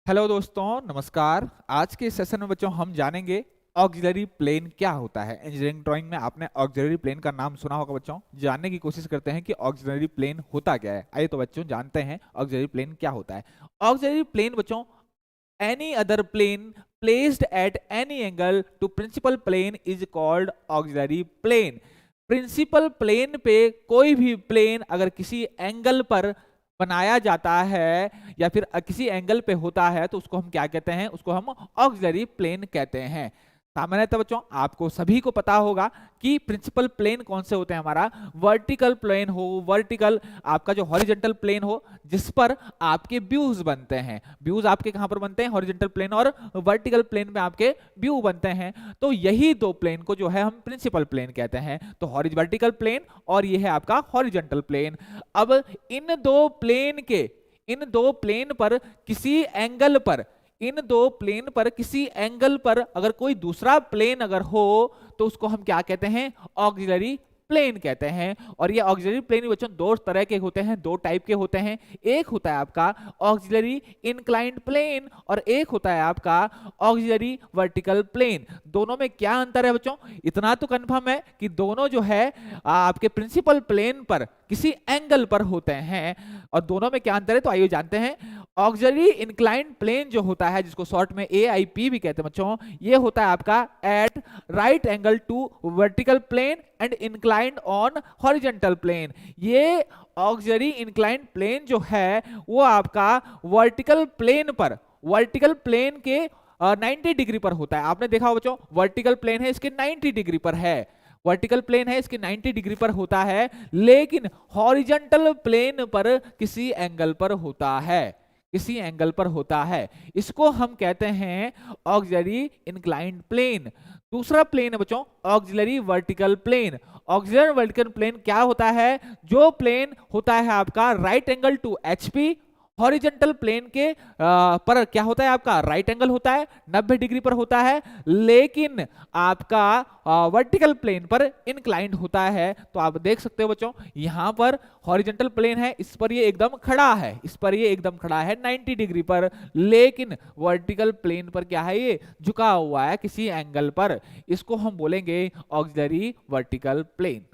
Hello दोस्तों, नमस्कार। आज के सेशन में बच्चों हम जानेंगे ऑक्सिलरी प्लेन क्या होता है। इंजीनियरिंग ड्राइंग में आपने ऑक्सिलरी प्लेन का नाम सुना होगा। बच्चों जानने की कोशिश करते हैं कि ऑक्सिलरी प्लेन होता क्या है। आइए तो बच्चों जानते हैं ऑक्सिलरी प्लेन क्या होता है। ऑक्सिलरी प्लेन बच्चों any other plane placed at any angle to principal plane is called auxiliary plane. Principal plane पे कोई भी प्लेन अगर किसी एंगल पर बनाया जाता है या फिर किसी एंगल पे होता है तो उसको हम क्या कहते हैं, उसको हम ऑक्सिलरी प्लेन कहते हैं। सामान्यतः बच्चों आपको सभी को पता होगा कि प्रिंसिपल प्लेन कौन से होते हैं। हमारा वर्टिकल प्लेन हो, वर्टिकल आपका जो हॉरिजॉन्टल प्लेन हो जिस पर आपके व्यूज बनते हैं। व्यूज आपके कहां पर बनते हैं? हॉरिजॉन्टल प्लेन और वर्टिकल प्लेन में आपके व्यू बनते हैं। तो यही दो प्लेन को जो है हम प्रिंसिपल प्लेन कहते हैं। तो वर्टिकल प्लेन और ये है आपका हॉरिजॉन्टल प्लेन। अब इन दो प्लेन पर किसी एंगल पर इन दो प्लेन पर किसी एंगल पर अगर कोई दूसरा प्लेन अगर हो तो उसको हम क्या कहते हैं? ऑक्सिलरी प्लेन कहते हैं। और ये ऑक्सिलरी प्लेन बच्चों दो तरह के होते हैं, दो टाइप के होते हैं। एक होता है आपका ऑक्सिलरी इंक्लाइंड प्लेन और एक होता है आपका ऑक्सिलरी वर्टिकल प्लेन। दोनों में क्या अंतर है बच्चों? इतना तो कंफर्म है कि दोनों जो है आपके प्रिंसिपल प्लेन पर किसी एंगल पर होते हैं। और दोनों में क्या अंतर है तो आइए जानते हैं। ऑक्सिलरी इंक्लाइंड प्लेन जो होता है जिसको शॉर्ट में AIP भी कहते हैं बच्चों, ये होता है आपका at right angle to vertical plane and inclined on horizontal plane. ये ऑक्सिलरी इंक्लाइंड प्लेन जो है वो आपका वर्टिकल प्लेन के 90 डिग्री पर होता है। आपने देखा हो बच्चों, वर्टिकल प्लेन है इसके 90 डिग्री पर है, वर्टिकल प्लेन है इसके 90 डिग्री पर होता है, लेकिन हॉरिजॉन्टल प्लेन पर किसी एंगल पर होता है। इसको हम कहते हैं ऑक्सिलरी इंक्लाइंड प्लेन। दूसरा प्लेन है बच्चों auxiliary vertical plane. Auxiliary vertical plane क्या होता है? जो प्लेन होता है आपका right angle to HP, horizontal plane के पर क्या होता है आपका? राइट एंगल होता है, 90 डिग्री पर होता है, लेकिन आपका वर्टिकल प्लेन पर इंक्लाइंड होता है। तो आप देख सकते हो बच्चों यहां पर हॉरिजॉन्टल प्लेन है, इस पर ये एकदम खड़ा है 90 डिग्री पर, लेकिन वर्टिकल प्लेन पर क्या है? ये झुका हुआ है किसी एंगल पर। इसको हम बोलेंगे ऑक्सिलरी वर्टिकल प्लेन।